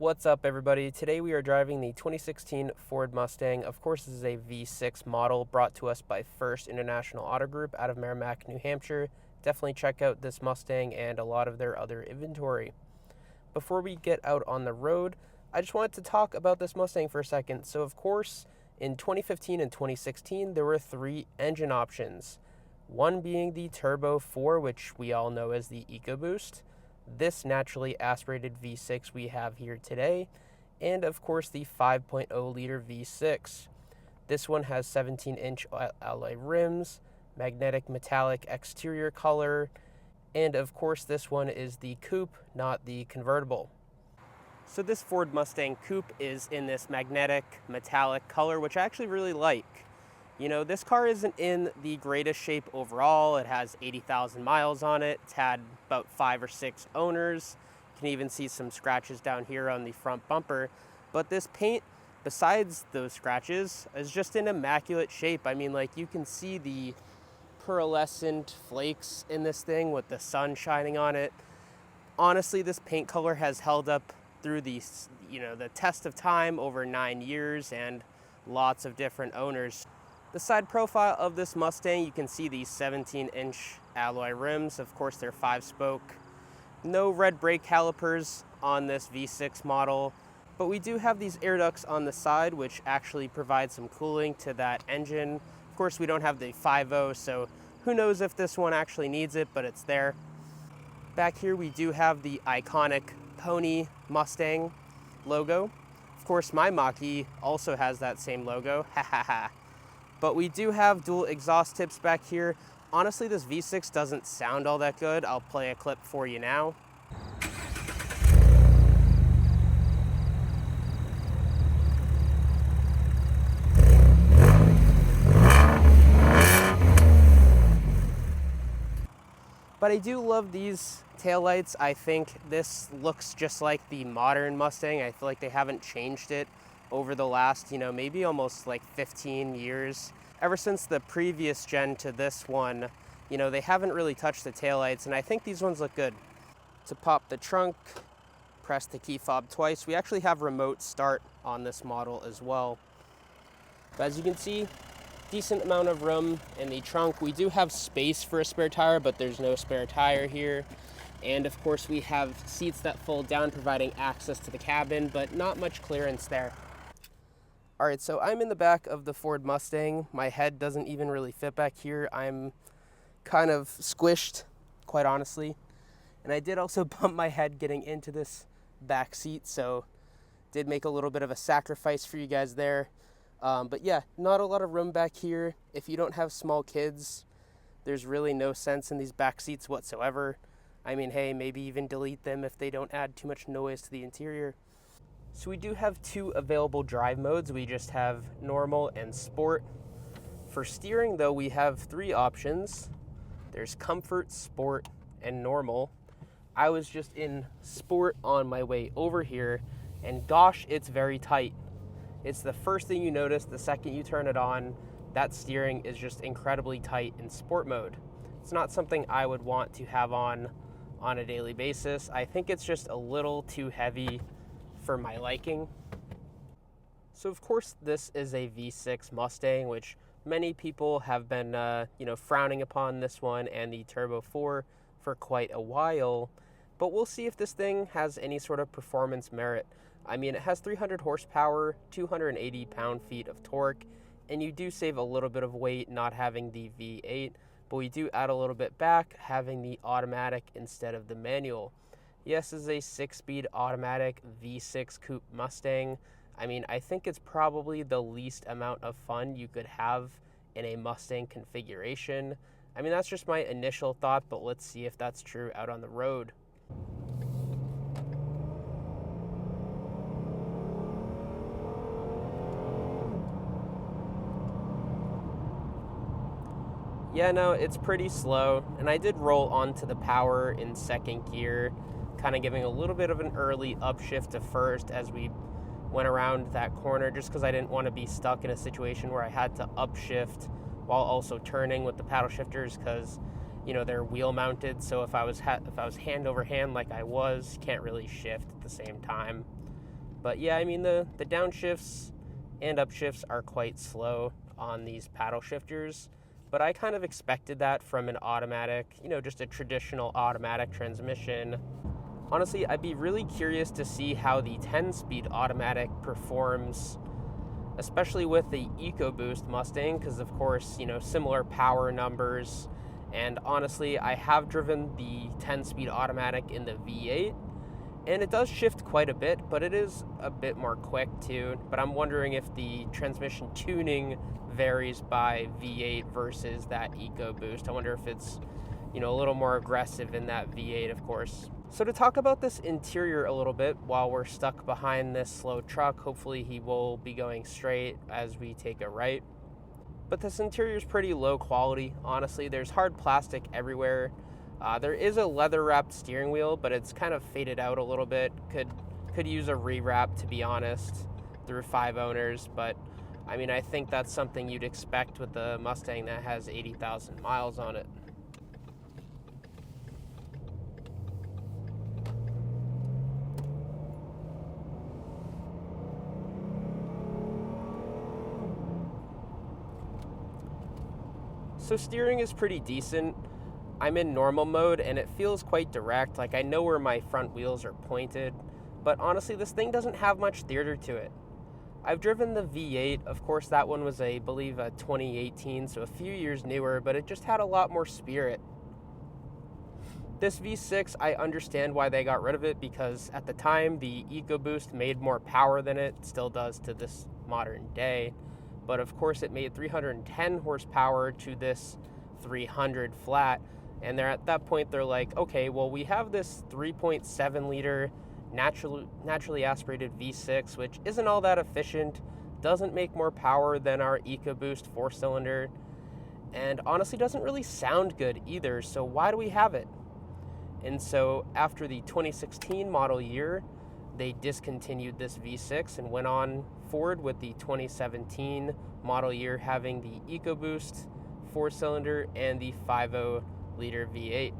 What's up, everybody? Today we are driving the 2016 Ford Mustang. Of course, this is a V6 model brought to us by First International Auto Group out of Merrimack, New Hampshire. Definitely check out this Mustang and a lot of their other inventory. Before we get out on the road, I just wanted to talk about this Mustang for a second. So, of course, in 2015 and 2016, there were three engine options. One being the Turbo 4, which we all know as the Ecoboost. This naturally aspirated V6 we have here today, and of course the 5.0 liter V6. This one has 17-inch alloy rims, magnetic metallic exterior color, and of course this one is the coupe, not the convertible. So this Ford Mustang coupe is in this magnetic metallic color, which I actually really like. You know, this car isn't in the greatest shape overall. It has 80,000 miles on it. It's had about 5 or 6 owners. You can even see some scratches down here on the front bumper. But this paint, besides those scratches, is just in immaculate shape. I mean, like, you can see the pearlescent flakes in this thing with the sun shining on it. Honestly, this paint color has held up through the test of time over 9 years and lots of different owners. The side profile of this Mustang, you can see these 17-inch alloy rims. Of course, they're 5-spoke. No red brake calipers on this V6 model, but we do have these air ducts on the side, which actually provide some cooling to that engine. Of course, we don't have the 5.0, so who knows if this one actually needs it, but it's there. Back here, we do have the iconic Pony Mustang logo. Of course, my Mach-E also has that same logo. Ha ha ha. But we do have dual exhaust tips back here. Honestly, this V6 doesn't sound all that good. I'll play a clip for you now. But I do love these taillights. I think this looks just like the modern Mustang. I feel like they haven't changed it over the last, maybe almost like 15 years. Ever since the previous gen to this one, they haven't really touched the taillights, and I think these ones look good. To pop the trunk, press the key fob twice. We actually have remote start on this model as well. But as you can see, decent amount of room in the trunk. We do have space for a spare tire, but there's no spare tire here. And of course we have seats that fold down, providing access to the cabin, but not much clearance there. All right, so I'm in the back of the Ford Mustang. My head doesn't even really fit back here. I'm kind of squished, quite honestly. And I did also bump my head getting into this back seat, so did make a little bit of a sacrifice for you guys there. But yeah, not a lot of room back here. If you don't have small kids, there's really no sense in these back seats whatsoever. I mean, hey, maybe even delete them if they don't add too much noise to the interior. So we do have 2 available drive modes. We just have normal and sport. For steering, though, we have 3 options. There's comfort, sport, and normal. I was just in sport on my way over here, and gosh, it's very tight. It's the first thing you notice the second you turn it on. That steering is just incredibly tight in sport mode. It's not something I would want to have on a daily basis. I think it's just a little too heavy for my liking. So of course this is a V6 Mustang, which many people have been frowning upon this one and the Turbo 4 for quite a while, but we'll see if this thing has any sort of performance merit. I mean, it has 300 horsepower, 280 pound-feet of torque, and you do save a little bit of weight not having the V8, but we do add a little bit back having the automatic instead of the manual. Yes, this is a 6-speed automatic V6 coupe Mustang. I mean, I think it's probably the least amount of fun you could have in a Mustang configuration. I mean, that's just my initial thought, but let's see if that's true out on the road. Yeah, no, it's pretty slow, and I did roll onto the power in 2nd gear, kind of giving a little bit of an early upshift to 1st as we went around that corner, just because I didn't want to be stuck in a situation where I had to upshift while also turning with the paddle shifters, because they're wheel mounted, so if I was hand over hand like I was, can't really shift at the same time. But yeah, I mean, the downshifts and upshifts are quite slow on these paddle shifters, but I kind of expected that from an automatic, just a traditional automatic transmission. Honestly, I'd be really curious to see how the 10-speed automatic performs, especially with the Ecoboost Mustang, because of course, similar power numbers. And honestly, I have driven the 10-speed automatic in the V8, and it does shift quite a bit, but it is a bit more quick too. But I'm wondering if the transmission tuning varies by V8 versus that Ecoboost. I wonder if it's, a little more aggressive in that V8, of course. So to talk about this interior a little bit while we're stuck behind this slow truck, hopefully he will be going straight as we take a right. But this interior is pretty low quality, honestly. There's hard plastic everywhere. There is a leather-wrapped steering wheel, but it's kind of faded out a little bit. Could use a rewrap, to be honest, through 5 owners. But I mean, I think that's something you'd expect with a Mustang that has 80,000 miles on it. So steering is pretty decent. I'm in normal mode and it feels quite direct, like I know where my front wheels are pointed, but honestly this thing doesn't have much theater to it. I've driven the V8, of course that one was I believe a 2018, so a few years newer, but it just had a lot more spirit. This V6, I understand why they got rid of it, because at the time the Ecoboost made more power than it still does to this modern day, but of course it made 310 horsepower to this 300 flat. And they're at that point, they're like, okay, well, we have this 3.7 liter naturally aspirated V6, which isn't all that efficient, doesn't make more power than our Ecoboost 4-cylinder, and honestly doesn't really sound good either, so why do we have it? And so after the 2016 model year, they discontinued this V6 and went on forward with the 2017 model year having the Ecoboost 4-cylinder and the 5.0 liter V8.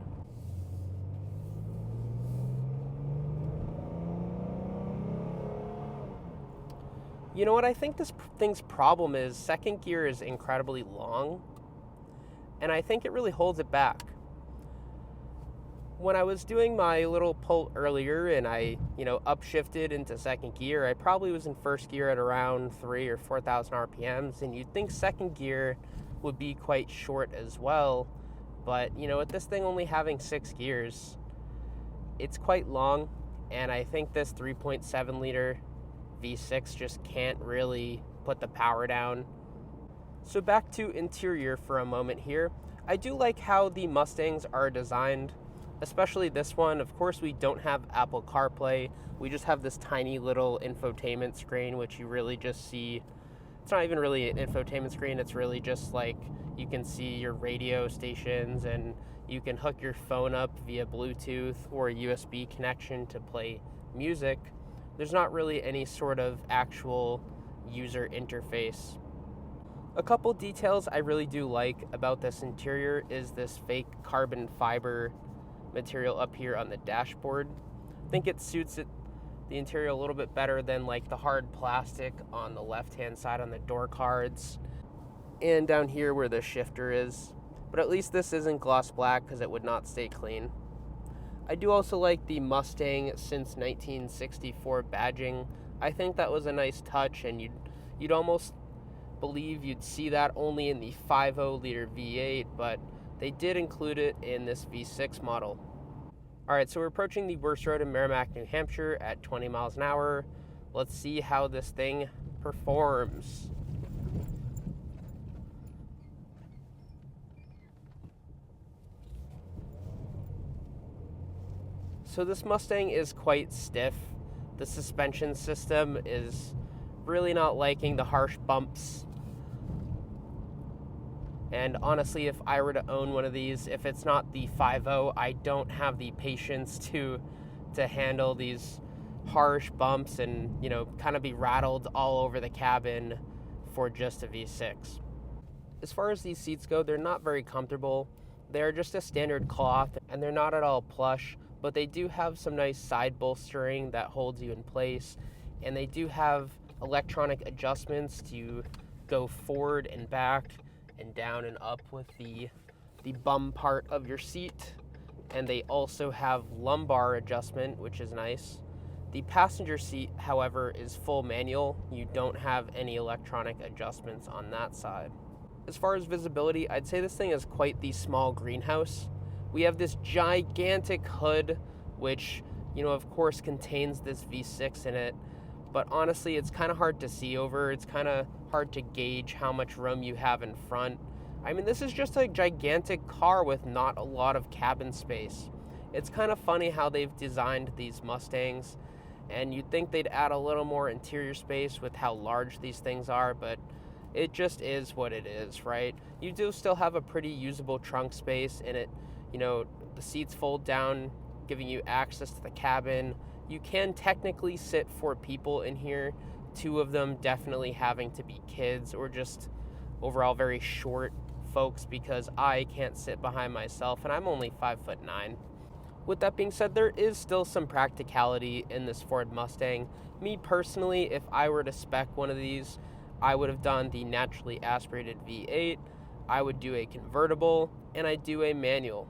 You know what, I think this thing's problem is second gear is incredibly long, and I think it really holds it back. When I was doing my little pull earlier and I, upshifted into second gear, I probably was in first gear at around 3,000 or 4,000 RPMs, and you'd think second gear would be quite short as well. But, with this thing only having 6 gears, it's quite long, and I think this 3.7 liter V6 just can't really put the power down. So back to interior for a moment here. I do like how the Mustangs are designed, especially this one. Of course, we don't have Apple CarPlay. We just have this tiny little infotainment screen, which you really just see. It's not even really an infotainment screen. It's really just like you can see your radio stations, and you can hook your phone up via Bluetooth or a USB connection to play music. There's not really any sort of actual user interface. A couple details I really do like about this interior is this fake carbon fiber material up here on the dashboard. I think it suits the interior a little bit better than like the hard plastic on the left-hand side on the door cards and down here where the shifter is. But at least this isn't gloss black because it would not stay clean. I do also like the Mustang since 1964 badging. I think that was a nice touch, and you'd almost believe you'd see that only in the 5.0 liter V8, but they did include it in this V6 model. Alright, so we're approaching the worst road in Merrimack, New Hampshire at 20 miles an hour. Let's see how this thing performs. So this Mustang is quite stiff. The suspension system is really not liking the harsh bumps. And honestly, if I were to own one of these, if it's not the 5.0, I don't have the patience to handle these harsh bumps and, kind of be rattled all over the cabin for just a V6. As far as these seats go, they're not very comfortable. They're just a standard cloth, and they're not at all plush, but they do have some nice side bolstering that holds you in place. and they do have electronic adjustments to go forward and back and down and up with the bum part of your seat. And they also have lumbar adjustment, which is nice. The passenger seat, however, is full manual. You don't have any electronic adjustments on that side. As far as visibility, I'd say this thing is quite the small greenhouse. We have this gigantic hood, which, of course contains this V6 in it, but honestly, it's kind of hard to see over. It's kind of hard to gauge how much room you have in front. I mean, this is just a gigantic car with not a lot of cabin space. It's kind of funny how they've designed these Mustangs, and you'd think they'd add a little more interior space with how large these things are, but it just is what it is, right? You do still have a pretty usable trunk space in it. The seats fold down, giving you access to the cabin. You can technically sit 4 people in here, 2 of them definitely having to be kids or just overall very short folks, because I can't sit behind myself and I'm only 5'9". With that being said, there is still some practicality in this Ford Mustang. Me personally, if I were to spec one of these, I would have done the naturally aspirated V8, I would do a convertible, and I'd do a manual.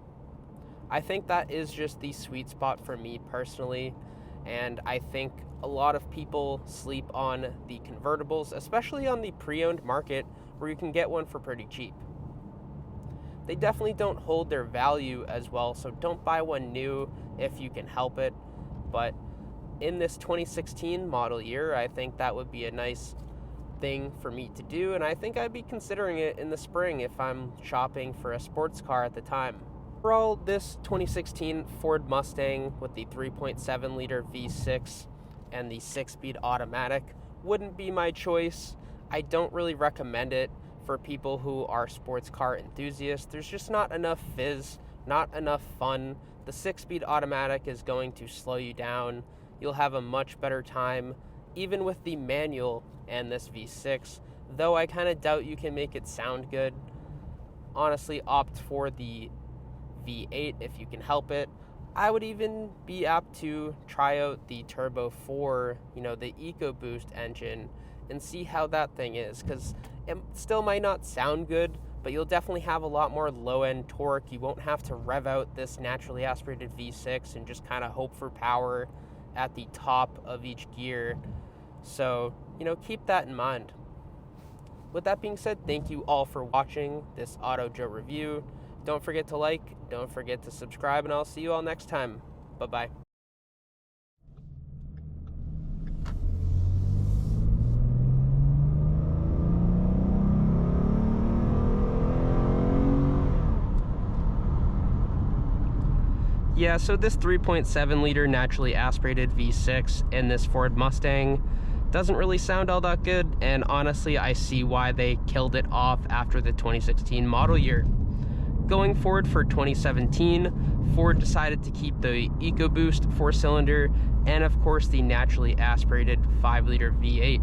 I think that is just the sweet spot for me personally, and I think a lot of people sleep on the convertibles, especially on the pre-owned market where you can get one for pretty cheap. They definitely don't hold their value as well, so don't buy one new if you can help it. But in this 2016 model year, I think that would be a nice thing for me to do, and I think I'd be considering it in the spring if I'm shopping for a sports car at the time. Overall, this 2016 Ford Mustang with the 3.7 liter V6 and the 6-speed automatic wouldn't be my choice. I don't really recommend it for people who are sports car enthusiasts. There's just not enough fizz, not enough fun. The 6-speed automatic is going to slow you down. You'll have a much better time, even with the manual and this V6, though I kind of doubt you can make it sound good. Honestly, opt for the V8 if you can help it. I would even be apt to try out the Turbo 4, the Ecoboost engine, and see how that thing is, because it still might not sound good, but you'll definitely have a lot more low-end torque. You won't have to rev out this naturally aspirated V6 and just kind of hope for power at the top of each gear. So, keep that in mind. With that being said, thank you all for watching this Auto Joe review. Don't forget to like, don't forget to subscribe, and I'll see you all next time. Bye-bye. Yeah, so this 3.7 liter naturally aspirated V6 in this Ford Mustang doesn't really sound all that good, and honestly, I see why they killed it off after the 2016 model year. Going forward for 2017, Ford decided to keep the EcoBoost 4-cylinder and of course the naturally aspirated 5-liter V8.